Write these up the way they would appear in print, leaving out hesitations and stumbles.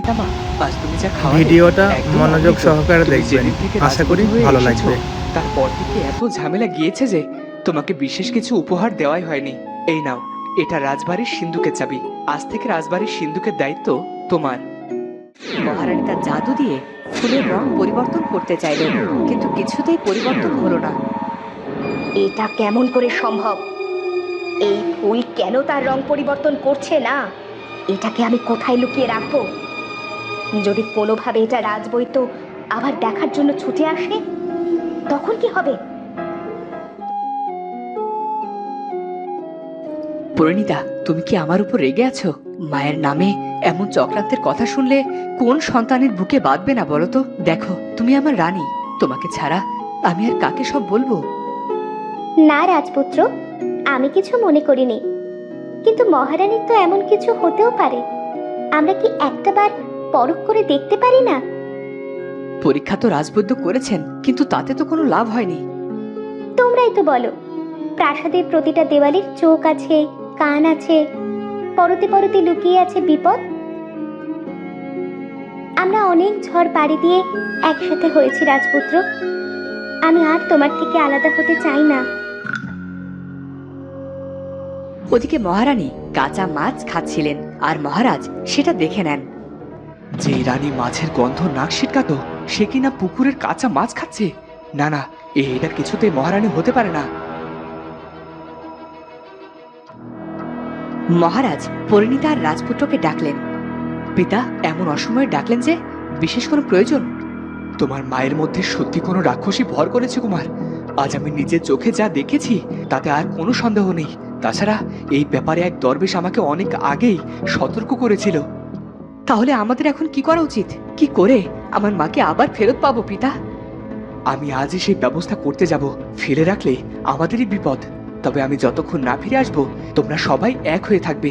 পিতামা, আজ তুমি যা খাওয়ালে ভিডিওটা একদম মনোযোগ অমৃত। সহকারে তুমি দেখবেন, যেদিন থেকে আশা করি রাজপুত্র হয়ে ভালো এসেছো, লাগবে। তারপর থেকে এত ঝামেলা গিয়েছে যে তোমাকে বিশেষ কিছু উপহার দেওয়াই হয়নি। এই নাও, এটা রাজবাড়ির সিন্ধুকের চাবি। আজ থেকে রাজবাড়ির সিন্ধুকের দায়িত্ব তোমার। মহারানী তার জাদু দিয়ে ফুলের রং পরিবর্তন করতে চাইল, কিন্তু কিছুতেই পরিবর্তন হলো না। এটা কেমন করে সম্ভব? এই ফুল কেন তার রং পরিবর্তন করছে না? এটাকে আমি কোথায় লুকিয়ে রাখবো? যদি কোনোভাবে এটা রাজবৈদ্য আবার দেখার জন্য ছুটে আসে, তখন কি হবে? পরিণীতা, তুমি কি আমার উপর রেগে আছো? মায়ের নামে এমন চক্রান্তের কথা শুনলে কোন সন্তানের বুকে বাঁধবে না বলো তো? দেখো, তুমি আমার রানী, তোমাকে ছাড়া আমি আর কাকে সব বলবো? না রাজপুত্র, আমি কিছু মনে করিনি, কিন্তু মহারানীর তো এমন কিছু হতেও পারে। আমরা কি একটাবার পরখ করে দেখতে পারি না? পরীক্ষা তো রাজবৈদ্য করেছেন, কিন্তু তাতে তো কোনো লাভ হয়নি। তোমরাই তো বলো, প্রাসাদের প্রতিটা দেওয়ালের চোখ আছে, কান আছে, পরতে পরতে লুকিয়ে আছে বিপদ। আমরা অনেক ঝড় পাড়ি দিয়ে একসাথে হয়েছি রাজপুত্র। আমি আর তোমার থেকে আলাদা হতে চাই না। ওদিকে মহারানী কাঁচা মাছ খাচ্ছিলেন, আর মহারাজ সেটা দেখে নেন। যে রানী মাছের গন্ধ নাক ছিটকাতো, সে কিনা পুকুরের কাঁচা মাছ খাচ্ছে? না না, এটা কিছুতেই মহারানী হতে পারে না। মহারাজ পরিণীতা আর রাজপুত্রকে ডাকলেন। পিতা, এমন অসময়ে ডাকলেন যে? বিশেষ কোনো প্রয়োজন? তোমার মায়ের মধ্যে সত্যি কোনো রাক্ষসী ভর করেছে কুমার। আজ আমি নিজের চোখে যা দেখেছি তাতে আর কোনো সন্দেহ নেই। তাছাড়া এই ব্যাপারে এক দরবেশ আমাকে অনেক আগেই সতর্ক করেছিল। তাহলে আমাদের এখন কি করা উচিত? কি করে আমার মাকে আবার ফেরত পাবো পিতা? আমি আজই সেই ব্যবস্থা করতে যাব। ফেলে রাখলে আমাদেরই বিপদ। তবে আমি যতক্ষণ না ফিরে আসবো, তোমরা সবাই এক হয়ে থাকবে।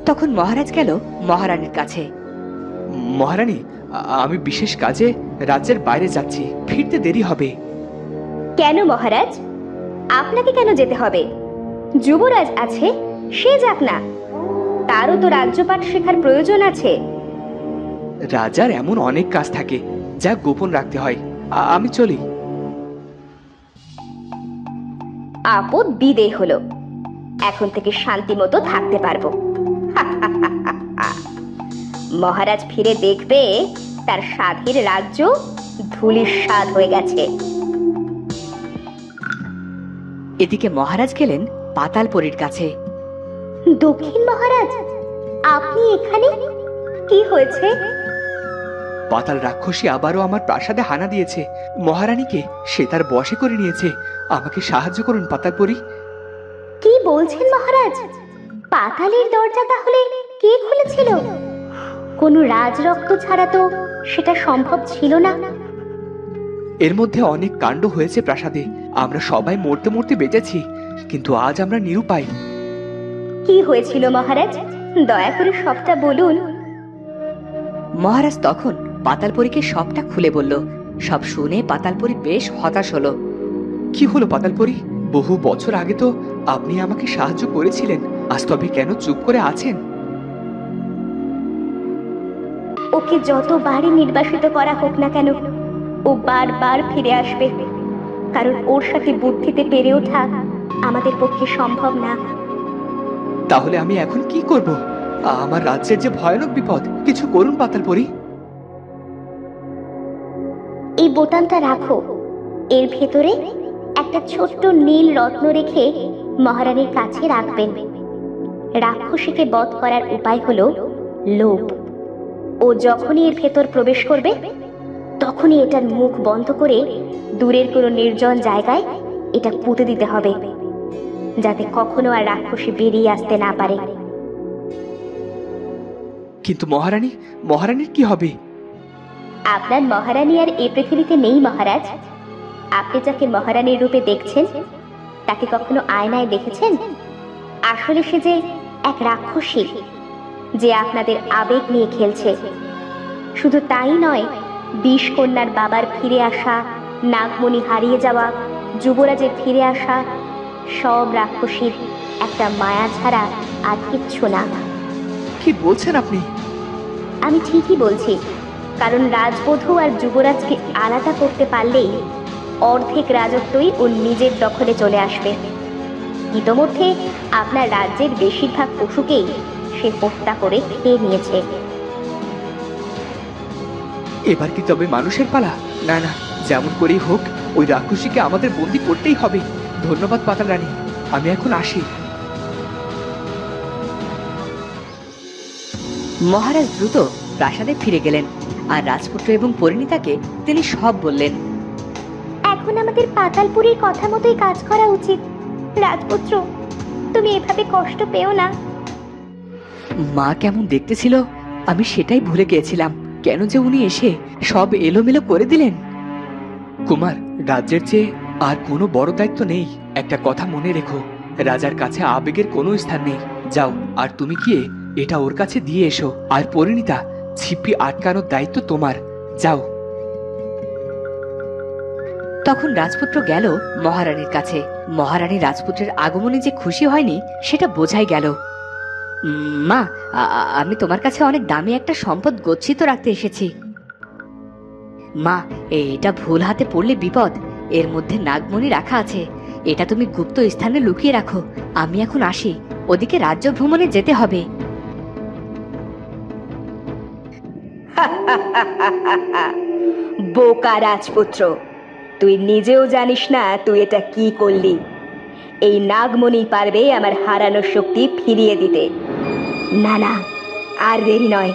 তখন মহারাজ গেল মহারানীর কাছে। মহারানী, আমি বিশেষ কাজে রাজ্যের বাইরে যাচ্ছি, ফিরতে দেরি হবে। কেন মহারাজ? আপনাকে কেন যেতে হবে? যুবরাজ আছে, সে যাক না। তারও তো রাজ্যপাঠ শেখার প্রয়োজন আছে। রাজার এমন অনেক কাজ থাকে যা গোপন রাখতে হয়। আমি চলি। আপদ বিদেয় হলো। এখন থেকে শান্তি মতো থাকতে পারবো। মহারাজ ফিরে দেখবে তার স্বাধীন রাজ্য ধুলির স্বাদ হয়ে গেছে। এদিকে মহারাজ গেলেন পাতালপুরীর কাছে। দক্ষিণ মহারাজ, আপনি এখানে? কি হয়েছে? পাতাল রাক্ষসী আবারও আমার প্রাসাদে হানা দিয়েছে। মহারানীকে সে তার বশে করে নিয়েছে। আমাকে সাহায্য করুন পাতালপুরী। কি বলছেন মহারাজ? পাতালের দরজা তাহলে কে খুলেছিল? কোনো রাজরক্ত ছাড়া তো সেটা সম্ভব ছিল না। এর মধ্যে অনেক কাণ্ড হয়েছে প্রাসাদে। আমরা সবাই মরতে মরতে বেঁচেছি, কিন্তু আজ আমরা নিরুপায়। কি হয়েছিল মহারাজ? দয়া করে সবটা বলুন। মহারাজ তখন পাতালপুরীকে সবটা খুলে বলল। সব শুনে পাতালপুরী বেশ হতাশ হলো। কি হলো পাতালপুরী? বহু বছর আগে তো আপনি আমাকে সাহায্য করেছিলেন। আজ তবে কেন চুপ করে আছেন? ওকে যতবারই নির্বাসিত করা হোক না কেন, ও বারবার ফিরে আসবে। কারণ ওর সাথে বুদ্ধিতে পেরে ওঠা আমাদের পক্ষে সম্ভব না। তাহলে আমি এখন কি করব? আমার রাজ্যের যে ভয়ানক বিপদ। কিছু করুন পাতালপুরী। এই বোতামটা রাখো। এর ভেতরে একটা ছোট্ট নীল রত্ন রেখে মহারানীর কাছে রাখবেন। রাক্ষসীকে বধ করার উপায় হলো লোভ। ও যখনই এর ভেতর প্রবেশ করবে, তখনই এটার মুখ বন্ধ করে দূরের কোনো নির্জন জায়গায় এটা পুঁতে দিতে হবে, যাতে কখনো আর রাক্ষসী বেরিয়ে আসতে না পারে। কিন্তু মহারানীর কি হবে? আপনার মহারানী আর এই পৃথিবীতে নেই মহারাজ। আপনি যাকে মহারানীর রূপে দেখছেন, তাকে কখনো আয়নায় দেখেছেন? আসলে সে যে এক রাক্ষসী, যে আপনাদের আবেগ নিয়ে খেলছে। শুধু তাই নয়, বিষকন্যার বাবার ফিরে আসা, নাগমণি হারিয়ে যাওয়া, যুবরাজের ফিরে আসা, সব রাক্ষসীর একটা মায়া ছাড়া আর কিচ্ছু না। কি বলছেন আপনি? আমি ঠিকই বলছি, কারণ রাজবধূ আর যুবরাজকে আলাদা করতে পারলেই অর্ধেক রাজত্বই ওর নিজের দখলে চলে আসবে। ইতোমধ্যে আপনার রাজ্যের বেশিরভাগ পশুকেই সে হত্যা করে খেয়ে নিয়েছে। এবার কি তবে মানুষের পালা? না না, যেমন করেই হোক ওই রাক্ষসীকে আমাদের বন্দি করতেই হবে। ধন্যবাদ পাতাল রানী, আমি এখন আসি। মহারাজ দ্রুত প্রাসাদে ফিরে গেলেন আর রাজপুত্র এবং পরিণীতাকে তিনি সব বললেন। এখন আমাদের পাতালপুরীর কথা মতোই কাজ করা উচিত। রাজপুত্র, তুমি এভাবে কষ্ট পেও না। মা কেমন দেখতে ছিল আমি সেটাই ভুলে গিয়েছিলাম। কেন যে উনি এসে সব এলোমেলো করে দিলেন। কুমার, রাজ্যের চেয়ে আর কোনো বড় দায়িত্ব নেই। একটা কথা মনে রেখো, রাজার কাছে আবেগের কোনো স্থান নেই। যাও, আর তুমি গিয়ে এটা ওর কাছে দিয়ে এসো। আর পরিণীতা, ছিপি আটকানোর দায়িত্ব তোমার। যাও। তখন রাজপুত্র গেল মহারানীর কাছে। মহারানী রাজপুত্রের আগমনে যে খুশি হয়নি সেটা বোঝাই গেল। মা, আমি তোমার কাছে অনেক দামি একটা সম্পদ গচ্ছিত রাখতে এসেছি। মা, এটা ভুল হাতে পড়লে বিপদ। এর মধ্যে নাগমণি রাখা আছে। এটা তুমি গুপ্ত স্থানে লুকিয়ে রাখো। আমি এখন আসি, ওদিকে রাজ্য ভ্রমণে যেতে হবে। বোকা রাজপুত্র, তুই নিজেও জানিস না তুই এটা কি করলি। এই নাগমণি পারবে আমার হারানোর শক্তি ফিরিয়ে দিতে। না না, আর দেরি নয়।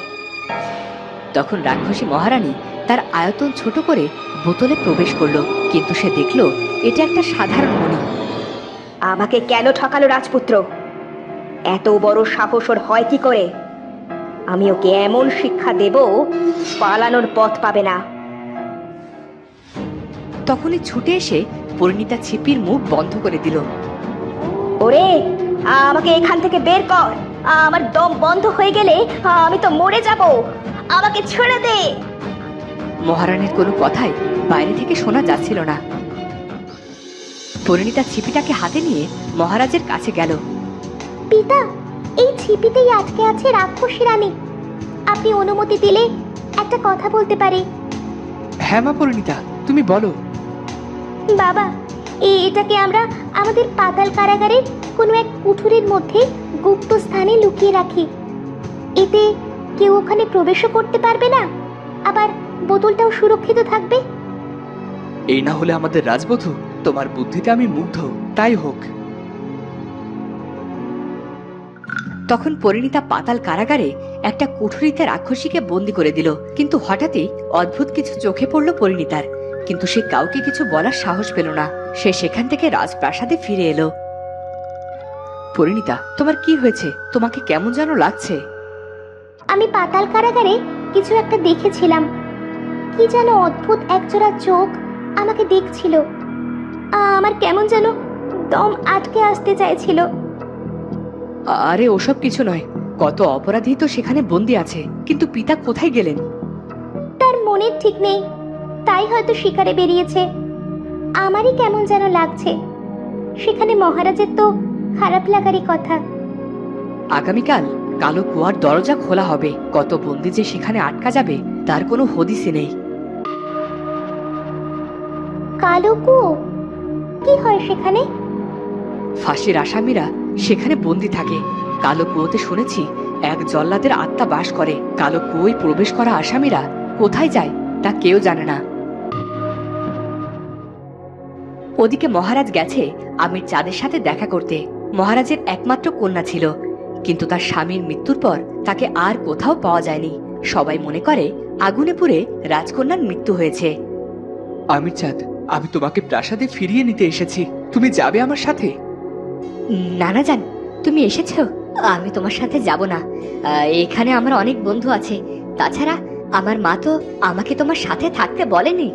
তখন রাক্ষসী মহারানী তার আয়তন ছোট করে বোতলে প্রবেশ করলো, কিন্তু সে দেখলো এটা একটা সাধারণ মণি। আমাকে কেন ঠকালো রাজপুত্র? এত বড় সাহস ওর হয় কি করে? আমি ওকে এমন শিক্ষা দেব, পালানোর পথ পাবে না। তখনই ছুটে এসে পরিণীতা ছিপির মুখ বন্ধ করে দিল। ওরে, আমাকে এখান থেকে বের কর। আমার দম বন্ধ হয়ে গেলে আমি তো মরে যাব। আমাকে ছেড়ে দে। মহারানীর কোনো কথাই বাইরে থেকে শোনা যাচ্ছিল না। পরিণীতা ছিপিটাকে হাতে নিয়ে মহারাজের কাছে গেল। পিতা, এই ছিপিতেই আটকে আছে রাক্ষসী রানী। আপনি অনুমতি দিলে একটা কথা বলতে পারি। হ্যাঁ মা পরিণীতা, তুমি বলো। বাবা, এটাকে আমরা আমাদের পাতাল কারাগারের কোনো এক কুঠুরির মধ্যে গুপ্ত স্থানে লুকিয়ে রাখি। এতে কেউ ওখানে প্রবেশও করতে পারবে না, আবার বোতলটাও সুরক্ষিত থাকবে। এই না হলে আমাদের রাজবধূ। তোমার বুদ্ধিতে আমি মুগ্ধ। তাই হোক। তখন পরিণীতা পাতাল কারাগারে একটা কুঠুরিতে রাক্ষসীকে বন্দি করে দিল। কিন্তু হঠাৎই অদ্ভুত কিছু চোখে পড়ল পরিণীতার, কিন্তু সে কাউকে কিছু বলার সাহস পেল না। সে সেখান থেকে রাজপ্রাসাদে ফিরে এলো। পরিণীতা, তোমার কি হয়েছে? তোমাকে কেমন যেন লাগছে। আমি পাতাল কারাগারে কিছু একটা দেখেছিলাম। কি যেন অদ্ভুত একজোড়া চোখ আমাকে দেখছিল। আমার কেমন যেন দম আটকে আসতে চাইছিল। আরে ওসব কিছু নয়। কত অপরাধী তো সেখানে বন্দি আছে, কিন্তু পিতা কোথায় গেলেন? তার মনের ঠিক নেই, তাই হয়তো শিকারে বেরিয়েছে। আমারই কেমন যেন লাগছে। সেখানে মহারাজের তো খারাপ লাগারই কথা। আগামীকাল কালো কুয়ার দরজা খোলা হবে। কত বন্দি যে সেখানে আটকা যাবে তার কোনো হদিসই নেই। কালো কুয়ো? কি হয় সেখানে? ফাঁসির আসামিরা সেখানে বন্দি থাকে। কালো কুয়োতে শুনেছি এক জল্লাদের আত্মা বাস করে। কালো কুয়োয় প্রবেশ করা আসামিরা কোথায় যায় তা কেউ জানে না। ওদিকে মহারাজ গেছে আমির চাঁদের সাথে দেখা করতে। মহারাজের একমাত্র কন্যা ছিল, কিন্তু তার স্বামীর মৃত্যুর পর তাকে আর কোথাও পাওয়া যায়নি। সবাই মনে করে আগুনে পুড়ে রাজকন্যার মৃত্যু হয়েছে। আমির চাঁদ, আমি তোমাকে প্রাসাদে ফিরিয়ে নিতে এসেছি। তুমি যাবে আমার সাথে? নানা জান, তুমি এসেছো? আমি তোমার সাথে যাব না। এখানে আমার অনেক বন্ধু আছে। তাছাড়া আমার মা তো আমাকে তোমার সাথে থাকতে বলেনি।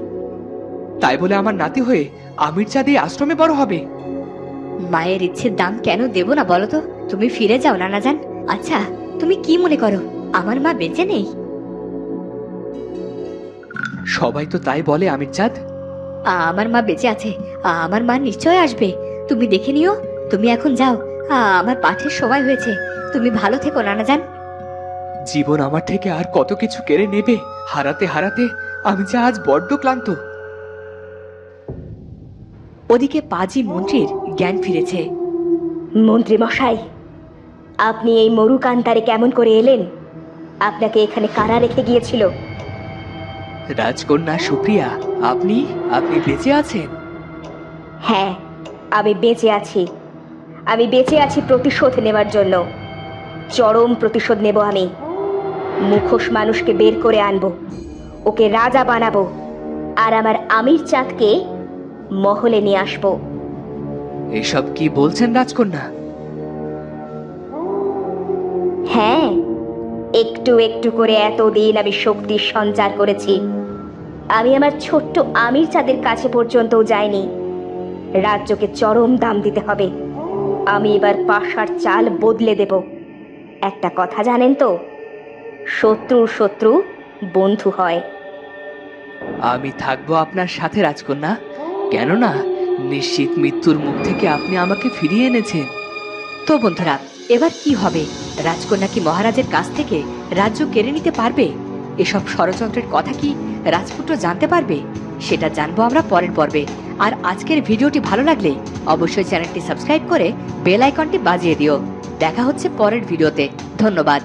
তাই বলে আমার নাতি হয়ে আমির চাঁদ এই আশ্রমে বড় হবে? মায়ের ইচ্ছের দাম কেন দেব না বলো তো? তুমি ফিরে যাও নানা জান। আচ্ছা, তুমি কি মনে করো আমার মা বেঁচে নেই? সবাই তো তাই বলে আমির চাঁদ। আমার মা বেঁচে আছে। আমার মা নিশ্চয় আসবে। তুমি দেখে নিও। তুমি এখন যাও। আমার পাঠের সময় হয়েছে। তুমি ভালো থেকো নানা জান। জীবন আমার থেকে আর কত কিছু কেড়ে নেবে। হারাতে হারাতে আমি যে আজ বড্ড ক্লান্ত। ওদিকে পাজি মন্ত্রীর জ্ঞান ফিরেছে। মন্ত্রী মশাই, আপনি এই মরুকান্তারে কেমন করে এলেন? আপনাকে এখানে কারা রেখে গিয়েছিল? রাজকন্যা সুপ্রিয়া, আপনি আপনি বেঁচে আছেন? হ্যাঁ, আমি বেঁচে আছি। আমি বেঁচে আছি প্রতিশোধ নেবার জন্য। চরম প্রতিশোধ নেব আমি। মুখোশ মানুষকে বের করে আনবো, ওকে রাজা বানাবো, আর আমার আমির চাঁদকে মহলে নিয়ে আসবো। এসব কি বলছেন রাজকন্যা? হ্যাঁ, একটু একটু করে এতদিন আমি শক্তির সঞ্চার করেছি। আমি আমার ছোট্ট আমির চাঁদের কাছে পর্যন্তও যাইনি। রাজ্যকে চরম দাম দিতে হবে। আমি এবার পাশার চাল বদলে দেব। একটা কথা জানেন তো, শত্রুর শত্রু বন্ধু হয়। আমি থাকবো আপনার সাথে রাজকন্যা, কেননা নিশ্চিত মৃত্যুর মুখ থেকে আপনি আমাকে ফিরিয়ে এনেছেন। তো বন্ধুরা, এবার কি হবে? রাজকন্যা কি মহারাজের কাছ থেকে রাজ্য কেড়ে নিতে পারবে? এসব ষড়যন্ত্রের কথা কি রাজপুত্র জানতে পারবে? সেটা জানবো আমরা পরের পর্বে। আর আজকের ভিডিওটি ভালো লাগলে অবশ্যই চ্যানেলটি সাবস্ক্রাইব করে বেল আইকনটি বাজিয়ে দিও। দেখা হচ্ছে পরের ভিডিওতে। ধন্যবাদ।